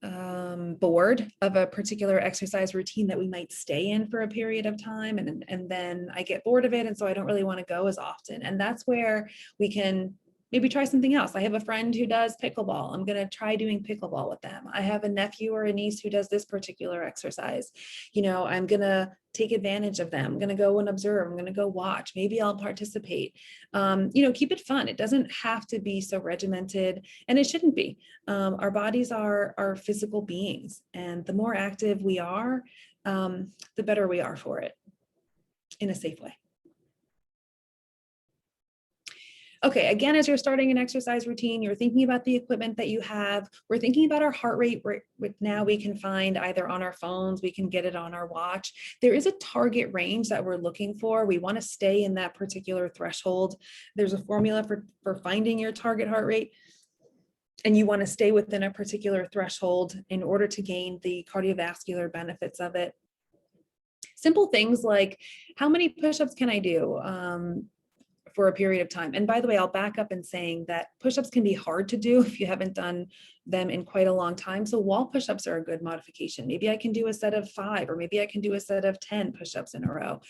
bored of a particular exercise routine that we might stay in for a period of time, and then I get bored of it, and so I don't really want to go as often. And that's where we can maybe try something else. I have a friend who does pickleball. I'm going to try doing pickleball with them. I have a nephew or a niece who does this particular exercise. I'm going to take advantage of them. I'm going to go and observe. I'm going to go watch. Maybe I'll participate. Keep it fun. It doesn't have to be so regimented, and it shouldn't be. Our bodies are physical beings, and the more active we are, the better we are for it in a safe way. Okay, again, as you're starting an exercise routine, you're thinking about the equipment that you have. We're thinking about our heart rate, which now we can find either on our phones, we can get it on our watch. There is a target range that we're looking for. We want to stay in that particular threshold. There's a formula for finding your target heart rate, and you want to stay within a particular threshold in order to gain the cardiovascular benefits of it. Simple things like, how many push-ups can I do for a period of time? And by the way, I'll back up in saying that push-ups can be hard to do if you haven't done them in quite a long time. So wall push-ups are a good modification. Maybe I can do a set of 5, or maybe I can do a set of 10 push-ups in a row.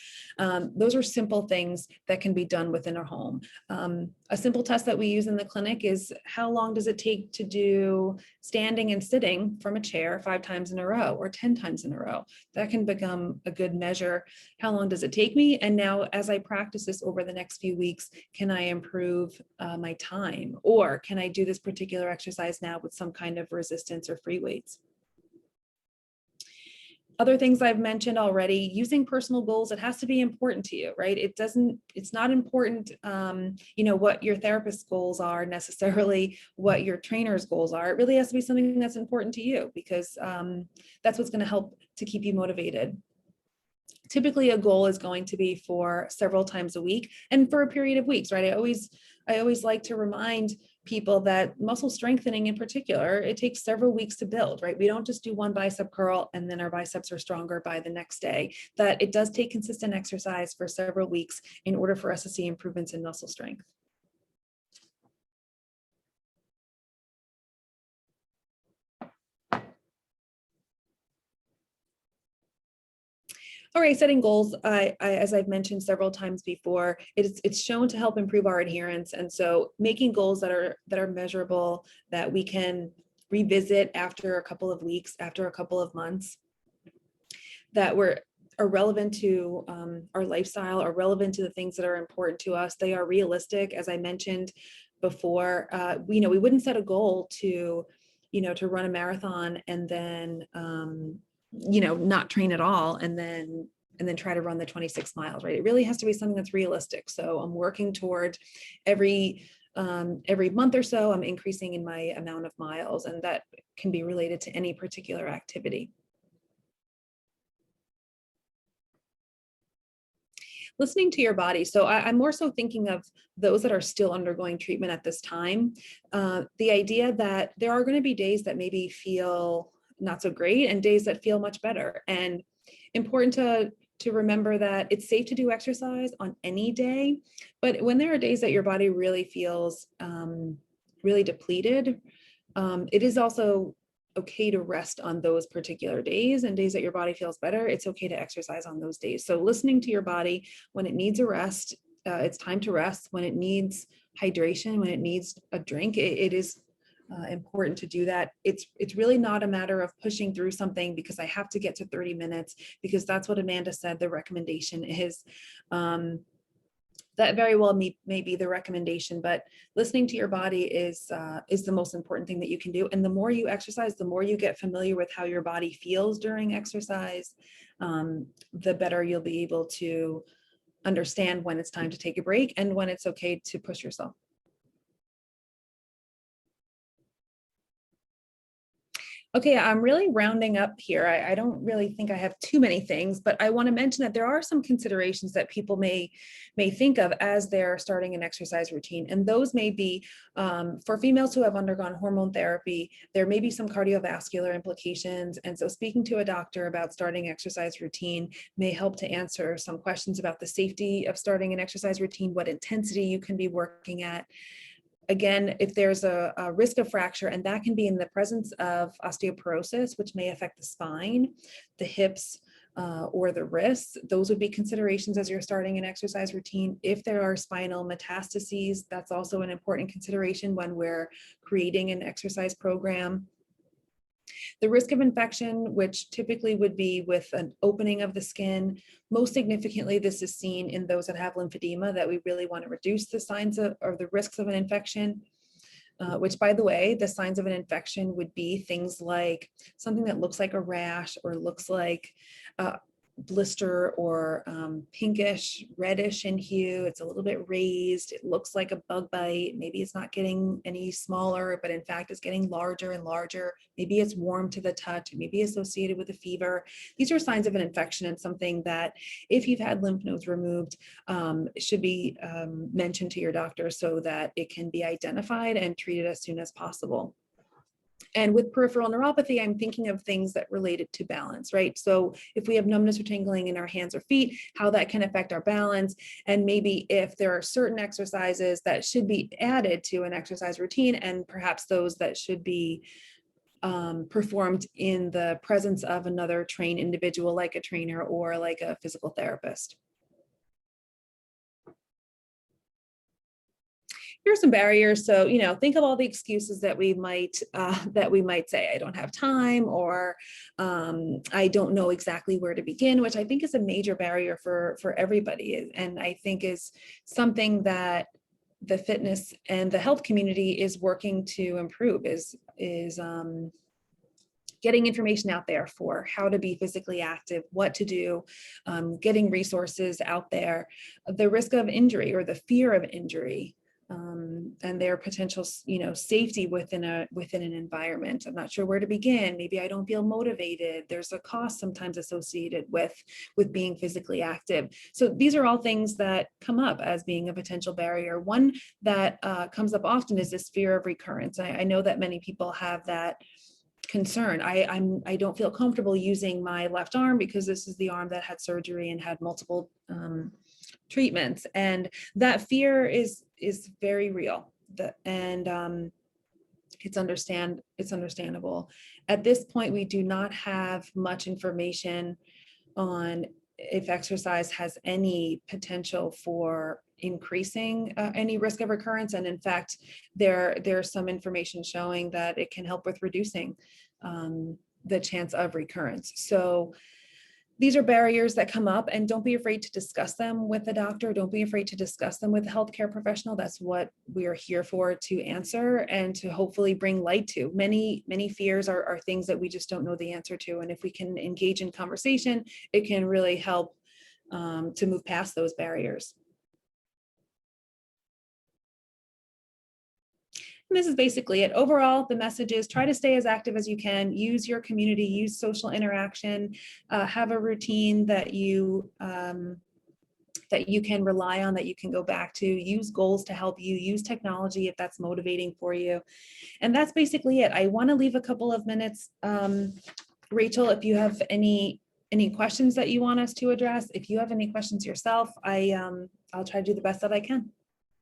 Those are simple things that can be done within our home. A simple test that we use in the clinic is, how long does it take to do standing and sitting from a chair 5 times in a row or 10 times in a row? That can become a good measure. How long does it take me? And now, as I practice this over the next few weeks, can I improve my time? Or can I do this particular exercise now with some kind of resistance or free weights? Other things I've mentioned already, using personal goals, it has to be important to you, right? It's not important, what your therapist's goals are necessarily, what your trainer's goals are. It really has to be something that's important to you, because that's what's going to help to keep you motivated. Typically, a goal is going to be for several times a week and for a period of weeks, right? I always like to remind people that muscle strengthening in particular, it takes several weeks to build, right? We don't just do one bicep curl and then our biceps are stronger by the next day. That it does take consistent exercise for several weeks in order for us to see improvements in muscle strength. All right, setting goals, as I've mentioned several times before, it's shown to help improve our adherence. And so making goals that are measurable, that we can revisit after a couple of weeks, after a couple of months, that are relevant to our lifestyle, are relevant to the things that are important to us. They are realistic, as I mentioned before. We wouldn't set a goal to run a marathon and then not train at all and then try to run the 26 miles, right? It really has to be something that's realistic. So I'm working toward every month or so, I'm increasing in my amount of miles, and that can be related to any particular activity. Listening to your body. So I'm more so thinking of those that are still undergoing treatment at this time. The idea that there are going to be days that maybe feel not so great and days that feel much better. And important to remember that it's safe to do exercise on any day, but when there are days that your body really feels really depleted, it is also okay to rest on those particular days, and days that your body feels better, it's okay to exercise on those days. So listening to your body when it needs a rest, it's time to rest. When it needs hydration, when it needs a drink, it is important to do that. It's really not a matter of pushing through something because I have to get to 30 minutes, because that's what Amanda said the recommendation is. That very well may be the recommendation, but listening to your body is the most important thing that you can do. And the more you exercise, the more you get familiar with how your body feels during exercise, the better you'll be able to understand when it's time to take a break and when it's okay to push yourself. Okay, I'm really rounding up here. I don't really think I have too many things, but I want to mention that there are some considerations that people may think of as they're starting an exercise routine. And those may be for females who have undergone hormone therapy, there may be some cardiovascular implications. And so speaking to a doctor about starting exercise routine may help to answer some questions about the safety of starting an exercise routine, what intensity you can be working at. Again, if there's a risk of fracture, and that can be in the presence of osteoporosis, which may affect the spine, the hips, or the wrists, those would be considerations as you're starting an exercise routine. If there are spinal metastases, that's also an important consideration when we're creating an exercise program. The risk of infection, which typically would be with an opening of the skin. Most significantly, this is seen in those that have lymphedema, that we really want to reduce the signs of, or the risks of an infection, which, by the way, the signs of an infection would be things like something that looks like a rash or looks like blister, or pinkish, reddish in hue. It's a little bit raised. It looks like a bug bite. Maybe it's not getting any smaller, but in fact, it's getting larger and larger. Maybe it's warm to the touch. It may be associated with a fever. These are signs of an infection, and something that, if you've had lymph nodes removed, should be mentioned to your doctor so that it can be identified and treated as soon as possible. And with peripheral neuropathy, I'm thinking of things that related to balance, right? So if we have numbness or tingling in our hands or feet, how that can affect our balance. And maybe if there are certain exercises that should be added to an exercise routine, and perhaps those that should be performed in the presence of another trained individual, like a trainer or like a physical therapist. Here's some barriers. So, think of all the excuses that we might say. I don't have time, or I don't know exactly where to begin, which I think is a major barrier for everybody. And I think is something that the fitness and the health community is working to improve, is getting information out there for how to be physically active, what to do, getting resources out there, the risk of injury or the fear of injury, and their potential, safety within an environment. I'm not sure where to begin. Maybe I don't feel motivated. There's a cost sometimes associated with being physically active. So these are all things that come up as being a potential barrier. One that comes up often is this fear of recurrence. I know that many people have that concern. I don't feel comfortable using my left arm because this is the arm that had surgery and had multiple treatments, and that fear is very real. It's understandable. At this point, we do not have much information on if exercise has any potential for increasing any risk of recurrence. And in fact, there's some information showing that it can help with reducing the chance of recurrence. So these are barriers that come up, and don't be afraid to discuss them with the doctor. Don't be afraid to discuss them with a healthcare professional. That's what we are here for, to answer and to hopefully bring light to. Many fears are things that we just don't know the answer to. And if we can engage in conversation, it can really help to move past those barriers. And this is basically it. Overall, the message is try to stay as active as you can, use your community, use social interaction, have a routine that you can rely on, that you can go back to, use goals to help you, use technology if that's motivating for you. And that's basically it. I want to leave a couple of minutes, Rachel, if you have any questions that you want us to address. If you have any questions yourself, I'll try to do the best that I can.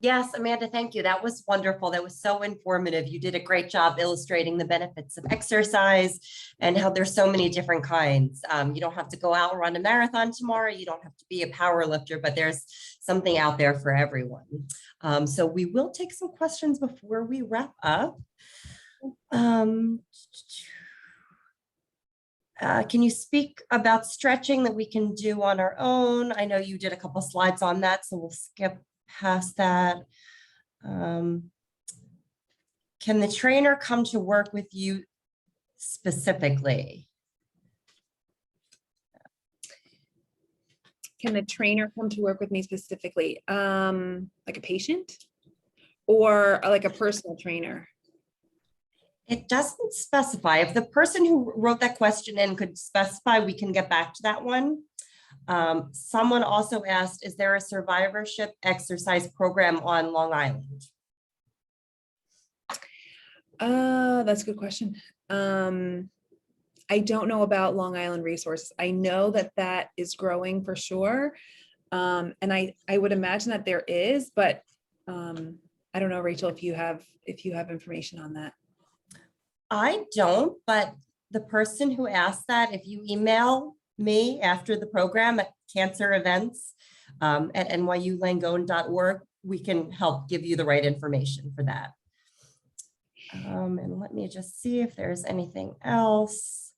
Yes, Amanda, thank you. That was wonderful. That was so informative. You did a great job illustrating the benefits of exercise and how there's so many different kinds. You don't have to go out and run a marathon tomorrow. You don't have to be a power lifter, but there's something out there for everyone. So we will take some questions before we wrap up. Can you speak about stretching that we can do on our own? I know you did a couple slides on that, so we'll skip past that. Can the trainer come to work with you specifically? Can the trainer come to work with me specifically? Like a patient or like a personal trainer? It doesn't specify. If the person who wrote that question in could specify, we can get back to that one. Someone also asked, is there a survivorship exercise program on Long Island? That's a good question. I don't know about Long Island resources. I know that that is growing for sure. And I would imagine that there is, but I don't know, Rachel, if you have information on that. I don't, but the person who asked that, if you email me after the program at cancer events at nyulangone.org, we can help give you the right information for that. And let me just see if there's anything else.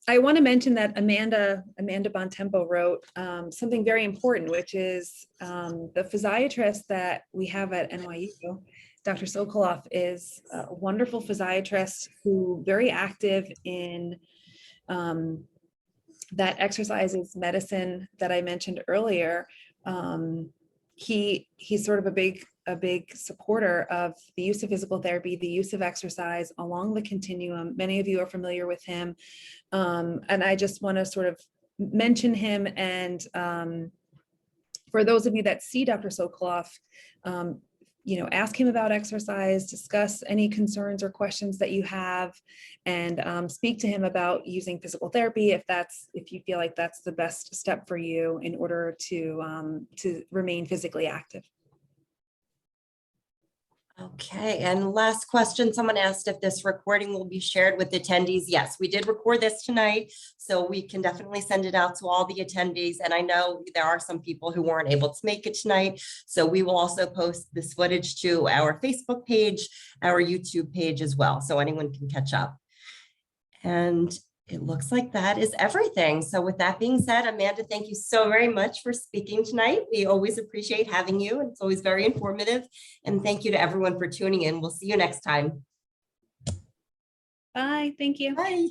I want to mention that Amanda Bontempo wrote something very important, which is the physiatrist that we have at NYU, Dr. Sokoloff, is a wonderful physiatrist who very active in that exercise is medicine that I mentioned earlier. He's sort of a big supporter of the use of physical therapy, the use of exercise along the continuum. Many of you are familiar with him. And I just want to sort of mention him. And for those of you that see Dr. Sokoloff, ask him about exercise, discuss any concerns or questions that you have, and speak to him about using physical therapy if you feel like that's the best step for you in order to remain physically active. Okay, and last question, someone asked if this recording will be shared with attendees. Yes, we did record this tonight, so we can definitely send it out to all the attendees. And I know there are some people who weren't able to make it tonight, so we will also post this footage to our Facebook page, our YouTube page as well, so anyone can catch up. And it looks like that is everything. So with that being said, Amanda, thank you so very much for speaking tonight. We always appreciate having you. It's always very informative. And thank you to everyone for tuning in. We'll see you next time. Bye. Thank you. Bye.